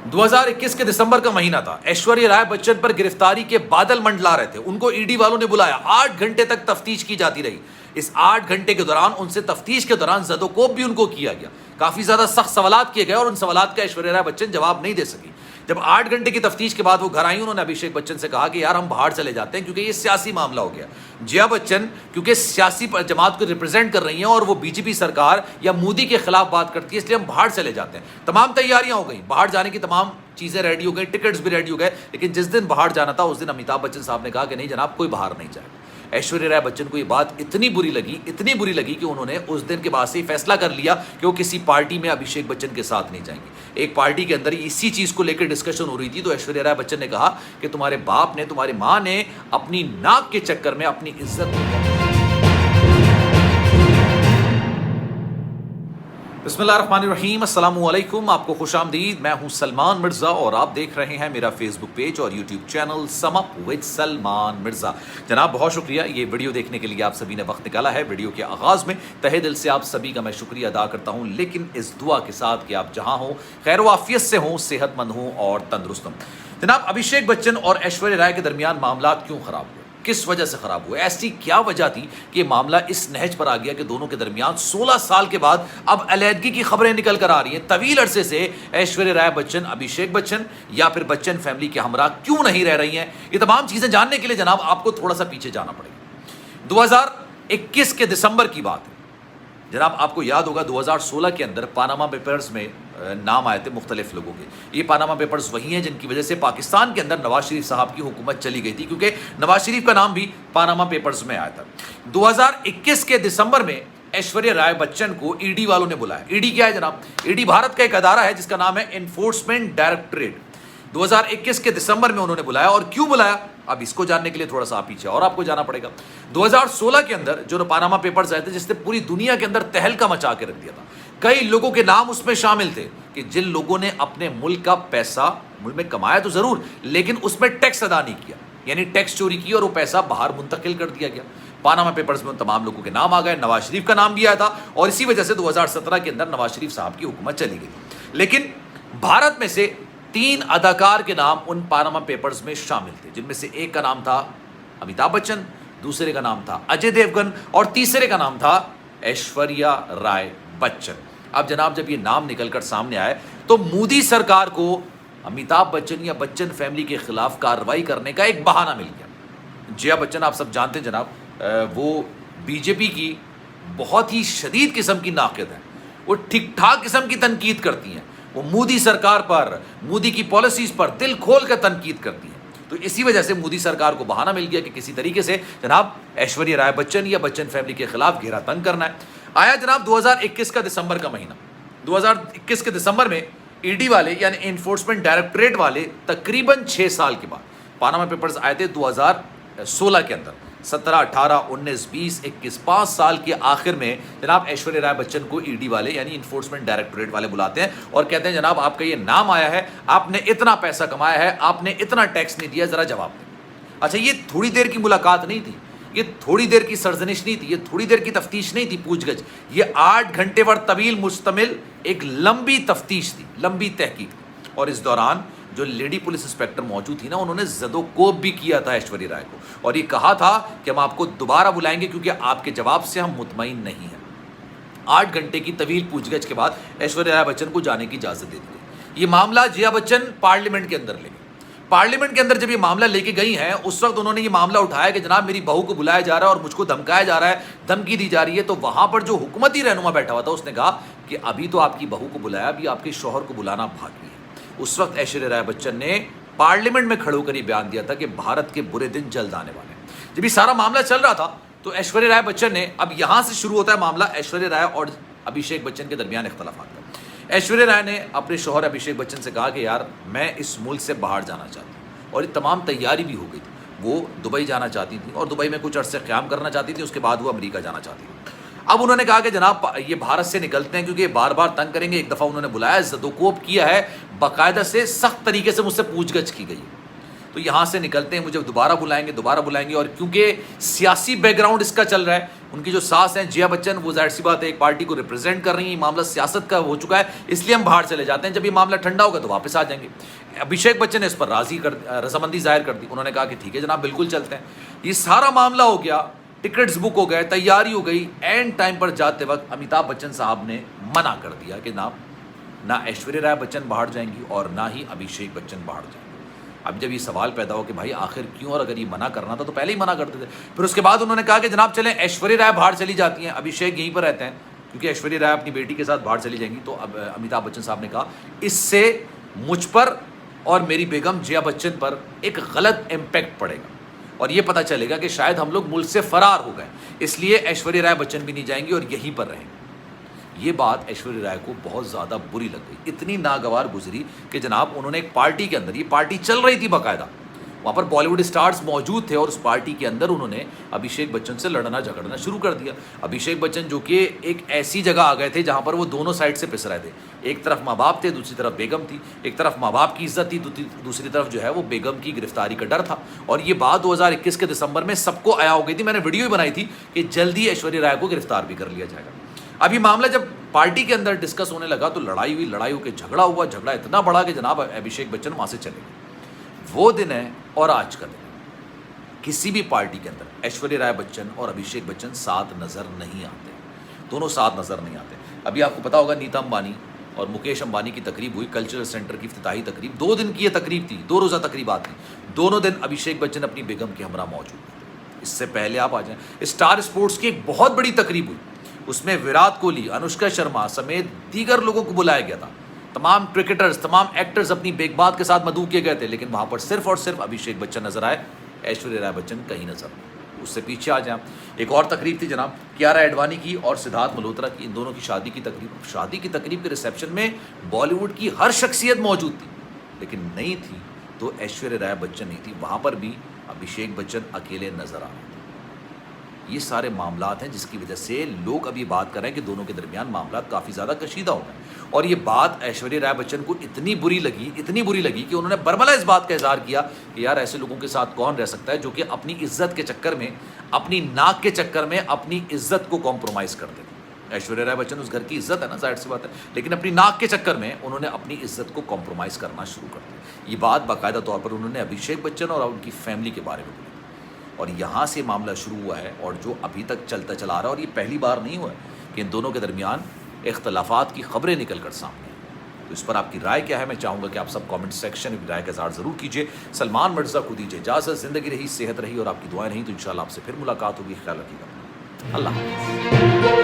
2021 के दिसंबर का महीना था। ऐश्वर्या राय बच्चन पर गिरफ्तारी के बादल मंडला रहे थे। उनको ईडी वालों ने बुलाया। 8 घंटे तक तफ्तीश की जाती रही। इस 8 घंटे के दौरान उनसे तफ्तीश के दौरान ज़दोकोब भी उनको किया गया। काफी ज्यादा सख्त सवालात किए गए और उन सवालात का ऐश्वर्या राय बच्चन जवाब नहीं दे सकी। जब 8 घंटे की तफ्तीश के बाद वो घर आई, उन्होंने अभिषेक बच्चन से कहा कि यार हम बाहर चले जाते हैं क्योंकि ये सियासी मामला हो गया। जया बच्चन क्योंकि सियासी जमात को रिप्रेजेंट कर रही हैं और वो बीजेपी सरकार या मोदी के खिलाफ बात करती है, इसलिए हम बाहर चले जाते हैं। तमाम तैयारियां हो गई, बाहर जाने की तमाम चीजें रेडी हो गई, टिकट्स भी रेडी हो गए। लेकिन जिस दिन बाहर जाना था उस दिन अमिताभ बच्चन साहब ने कहा कि नहीं जनाब, कोई बाहर नहीं जाएगा। ऐश्वर्या राय बच्चन को ये बात इतनी बुरी लगी कि उन्होंने उस दिन के बाद से ही फैसला कर लिया कि वो किसी पार्टी में अभिषेक बच्चन के साथ नहीं जाएंगे। एक पार्टी के अंदर इसी चीज को लेकर डिस्कशन हो रही थी, तो ऐश्वर्या राय बच्चन ने कहा कि तुम्हारे बाप ने, तुम्हारी मां ने अपनी नाक के चक्कर में अपनी इज्जत बिस्मिल्लाहिर्रहमानिर्रहीम, अस्सलामुअलैकुम। आपको खुशामदीद। मैं हूं सलमान मिर्ज़ा और आप देख रहे हैं मेरा फेसबुक पेज और YouTube channel sum up with Salman Mirza. जनाब बहुत शुक्रिया ये वीडियो देखने के लिए आप सभी ने वक्त निकाला है। वीडियो के आगाज़ में तहे दिल से आप सभी का मैं शुक्रिया अदा करता हूं, लेकिन इस दुआ के साथ कि आप जहां हों खैर वाफियत से हों, सेहतमंद हों और तंदुरुस्त हों। जनाब अभिषेक बच्चन और ऐश्वर्या राय के दरमियान मामला क्यों ख़राब हुए, किस वजह से खराब हुए, ऐसी क्या वजह थी कि मामला इस नहज पर आ गया कि दोनों के दरमियान 16 साल के बाद अब अलहदगी की खबरें निकल कर आ रही हैं। तवील अरसे से ऐश्वर्या राय बच्चन अभिषेक बच्चन या फिर बच्चन फैमिली के हमरा क्यों नहीं रह रही हैं, ये तमाम चीजें जानने के लिए जनाब आपको थोड़ा सा पीछे जाना पड़ेगा। 2021 के दिसंबर की बात है जनाब। आपको याद होगा 2016 के अंदर पानामा पेपर्स में नाम आए थे मुख्तलिफ लोगों के। ये पानामा पेपर्स वही हैं जिनकी वजह से पाकिस्तान के अंदर नवाज शरीफ साहब की हुकूमत चली गई थी, क्योंकि नवाज शरीफ का नाम भी पानामा पेपर्स में आया था। 2021 के दिसंबर में ऐश्वर्या राय बच्चन को ईडी वालों ने बुलाया। ईडी क्या है जनाब? ईडी भारत का एक अदारा है जिसका नाम है एनफोर्समेंट डायरेक्टरेट। 2021 के दिसंबर में उन्होंने बुलाया। और क्यों बुलाया, अब इसको जानने के लिए थोड़ा सा पीछे और आपको जाना पड़ेगा। 2016 के अंदर जो पानामा पेपर्स आए थे, जिसने पूरी दुनिया के अंदर तहलका मचा के रख दिया था। कई लोगों के नाम उसमें शामिल थे कि जिन लोगों ने अपने मुल्क का पैसा मुल्क में कमाया तो जरूर, लेकिन उसमें टैक्स अदा नहीं किया, यानी टैक्स चोरी की और वो पैसा बाहर मुंतकिल कर दिया गया। पानामा पेपर्स में उन तमाम लोगों के नाम आ गए। नवाज शरीफ का नाम भी आया था और इसी वजह से 2017 के अंदर नवाज शरीफ साहब की हुकूमत चली गई। लेकिन भारत में से 3 अदाकार के नाम उन पानामा पेपर्स में शामिल थे, जिनमें से एक का नाम था अमिताभ बच्चन, दूसरे का नाम था अजय देवगन और तीसरे का नाम था ऐश्वर्या राय बच्चन। अब जनाब जब ये नाम निकलकर सामने आए तो मोदी सरकार को अमिताभ बच्चन या बच्चन फैमिली के खिलाफ कार्रवाई करने का एक बहाना मिल गया। जया बच्चन आप सब जानते हैं जनाब, वो बीजेपी की बहुत ही शदीद किस्म की नाक़िद है। वो ठीक ठाक किस्म की तनकीद करती हैं। वो मोदी सरकार पर, मोदी की पॉलिसीज़ पर दिल खोल कर तनकीद करती हैं। तो इसी वजह से मोदी सरकार को बहाना मिल गया कि किसी तरीके से जनाब ऐश्वर्या राय बच्चन या बच्चन फैमिली के खिलाफ घेरा तंग करना है। आया जनाब 2021 का दिसंबर का महीना। 2021 के दिसंबर में ईडी वाले यानी एनफोर्समेंट डायरेक्टरेट वाले तकरीबन 6 साल के बाद, पानामा पेपर्स आए थे 2016 के अंदर, 17, 18, 19, 20, 21, 5 साल के आखिर में जनाब ऐश्वर्या राय बच्चन को ईडी वाले यानी इन्फोर्समेंट डायरेक्टरेट वाले बुलाते हैं और कहते हैं जनाब आपका ये नाम आया है, आपने इतना पैसा कमाया है, आपने इतना टैक्स नहीं दिया, जरा जवाब दें। अच्छा, ये थोड़ी देर की मुलाकात नहीं थी, ये थोड़ी देर की सरजनिश नहीं थी, ये थोड़ी देर की तफ्तीश नहीं थी, पूछगछ। ये 8 घंटे पर तवील मुश्तमिल एक लंबी तफ्तीश थी, लंबी तहकीक। और इस दौरान जो लेडी पुलिस इंस्पेक्टर मौजूद थी ना, उन्होंने ज़दोकोब भी किया था ऐश्वर्या राय को और ये कहा था कि हम आपको दोबारा बुलाएंगे क्योंकि आपके जवाब से हम मुतमईन नहीं हैं। 8 घंटे की तवील पूछगछ के बाद ऐश्वर्या राय बच्चन को जाने की इजाज़त दे दी गई। ये मामला जया बच्चन पार्लियामेंट के अंदर ले गई। पार्लियामेंट के अंदर जब ये मामला लेके गई हैं, उस वक्त उन्होंने ये मामला उठाया कि जनाब मेरी बहू को बुलाया जा रहा है और मुझको धमकाया जा रहा है, धमकी दी जा रही है। तो वहां पर जो हुकूमती रहनुमा बैठा हुआ था उसने कहा कि अभी तो आपकी बहू को बुलाया, अभी आपके शौहर को बुलाना बाकी है। उस वक्त ऐश्वर्या राय बच्चन ने पार्लियामेंट में खड़े होकर ये बयान दिया था कि भारत के बुरे दिन जल्द आने वाले हैं। जब ये सारा मामला चल रहा था तो ऐश्वर्या राय बच्चन ने, अब यहां से शुरू होता है मामला ऐश्वर्या राय और अभिषेक बच्चन के दरमियान इख्तलाफात का। ऐश्वर्या राय ने अपने शौहर अभिषेक बच्चन से कहा कि यार मैं इस मुल्क से बाहर जाना चाहती हूँ, और ये तमाम तैयारी भी हो गई थी। वो दुबई जाना चाहती थी और दुबई में कुछ अरसे क़याम करना चाहती थी, उसके बाद वो अमेरिका जाना चाहती थी। अब उन्होंने कहा कि जनाब ये भारत से निकलते हैं क्योंकि ये बार बार तंग करेंगे। एक दफ़ा उन्होंने बुलाया, ज़दोकोब किया है, बाकायदा से सख्त तरीके से मुझसे पूछगछ की गई। तो यहाँ से निकलते हैं, मुझे दोबारा बुलाएंगे। और क्योंकि सियासी बैकग्राउंड इसका चल रहा है उनकी जो सास हैं जया बच्चन, वो जाहिर सी बात है एक पार्टी को रिप्रेजेंट कर रही हैं, मामला सियासत का हो चुका है, इसलिए हम बाहर चले जाते हैं, जब ये मामला ठंडा होगा तो वापस आ जाएंगे। अभिषेक बच्चन ने इस पर रजामंदी जाहिर कर दी, उन्होंने कहा कि ठीक है जनाब बिल्कुल चलते हैं। ये सारा मामला हो गया, टिकट्स बुक हो गए, तैयारी हो गई, एंड टाइम पर जाते वक्त अमिताभ बच्चन साहब ने मना कर दिया कि ना ऐश्वर्या राय बच्चन बाहर जाएंगी और ना ही अभिषेक बच्चन बाहर जाएंगे। अब जब ये सवाल पैदा हो कि भाई आखिर क्यों, और अगर ये मना करना था तो पहले ही मना करते थे। फिर उसके बाद उन्होंने कहा कि जनाब चलें ऐश्वर्या राय बाहर चली जाती हैं, अभिषेक यहीं पर रहते हैं, क्योंकि ऐश्वर्या राय अपनी बेटी के साथ बाहर चली जाएंगी। तो अब अमिताभ बच्चन साहब ने कहा इससे मुझ पर और मेरी बेगम जया बच्चन पर एक गलत इम्पैक्ट पड़ेगा और ये पता चलेगा कि शायद हम लोग मुल्क से फरार हो गए, इसलिए ऐश्वर्या राय बच्चन भी नहीं जाएंगी और यहीं पर रहेंगे। ये बात ऐश्वर्या राय को बहुत ज़्यादा बुरी लग गई, इतनी नागवार गुजरी कि जनाब उन्होंने एक पार्टी के अंदर, ये पार्टी चल रही थी बाकायदा, वहाँ पर बॉलीवुड स्टार्स मौजूद थे और उस पार्टी के अंदर उन्होंने अभिषेक बच्चन से लड़ना झगड़ना शुरू कर दिया। अभिषेक बच्चन जो कि एक ऐसी जगह आ गए थे जहाँ पर वो दोनों साइड से पिस रहे थे, एक तरफ माँ बाप थे, दूसरी तरफ बेगम थी, एक तरफ माँ बाप की इज्जत थी, दूसरी तरफ जो है वो बेगम की गिरफ्तारी का डर था। और ये बात 2021 के दिसंबर में सबको आया हो गई थी, मैंने वीडियो भी बनाई थी कि जल्दी ऐश्वर्या राय को गिरफ्तार भी कर लिया जाएगा। अब ये मामला जब पार्टी के अंदर डिस्कस होने लगा तो लड़ाई हुई, लड़ाई होकर झगड़ा हुआ, झगड़ा इतना बड़ा कि जनाब अभिषेक बच्चन वहाँ से चले गए। वो दिन है और आज का दिन, किसी भी पार्टी के अंदर ऐश्वर्या राय बच्चन और अभिषेक बच्चन साथ नज़र नहीं आते, दोनों साथ नज़र नहीं आते। अभी आपको पता होगा नीता अंबानी और मुकेश अंबानी की तकरीब हुई, कल्चरल सेंटर की इफ्तिताही तकरीब, 2 दिन की ये तकरीब थी, 2 रोज़ा तकरीबात थी, दोनों दिन अभिषेक बच्चन अपनी बेगम के हमरा मौजूद थे। इससे पहले आप आ जाएं, स्टार स्पोर्ट्स की एक बहुत बड़ी तकरीब हुई, उसमें विराट कोहली, अनुष्का शर्मा समेत दीगर लोगों को बुलाया गया था, तमाम क्रिकेटर्स, तमाम एक्टर्स अपनी बेगबात के साथ मदऊ किए गए थे, लेकिन वहाँ पर सिर्फ और सिर्फ अभिषेक बच्चन नजर आए, ऐश्वर्या राय बच्चन कहीं नजर। उससे पीछे आ जाए, एक और तकरीब थी जनाब कियारा एडवाणी की और सिद्धार्थ मल्होत्रा की, इन दोनों की शादी की तकरीब। शादी की तकरीब के रिसेप्शन में बॉलीवुड की हर शख्सियत मौजूद थी, लेकिन नहीं थी तो ऐश्वर्या राय बच्चन नहीं थी, वहाँ पर भी अभिषेक बच्चन अकेले नजर आ रहे थे। ये सारे मामलात हैं जिसकी वजह से लोग अभी बात कर रहे हैं कि दोनों के दरमियान मामला काफ़ी ज़्यादा कशीदा हो गए। और ये बात ऐश्वर्या राय बच्चन को इतनी बुरी लगी कि उन्होंने बरमला इस बात का इजहार किया कि यार ऐसे लोगों के साथ कौन रह सकता है जो कि अपनी इज्जत के चक्कर में, अपनी नाक के चक्कर में अपनी इज्जत को कॉम्प्रोमाइज़ कर देते। ऐश्वर्या राय बच्चन उस घर की इज्जत है ना, जाहिर सी बात है, लेकिन अपनी नाक के चक्कर में उन्होंने अपनी इज्जत को कॉम्प्रोमाइज़ करना शुरू कर दिया। ये बात बाकायदा तौर पर उन्होंने अभिषेक बच्चन और उनकी फैमिली के बारे में बोली और यहाँ से मामला शुरू हुआ है और जो अभी तक चलता चला आ रहा है। और ये पहली बार नहीं हुआ है कि इन दोनों के दरमियान इख्तलाफात की खबरें निकल कर सामने हैं। तो इस पर आपकी राय क्या है, मैं चाहूँगा कि आप सब कमेंट सेक्शन में राय का इज़हार ज़रूर कीजिए। सलमान मिर्ज़ा को दीजिए इजाज़त, ज़िंदगी रही, सेहत रही और आपकी दुआएं रही तो इंशाल्लाह आपसे फिर मुलाकात होगी। ख्याल रखिएगा, अल्लाह हाफ़िज़।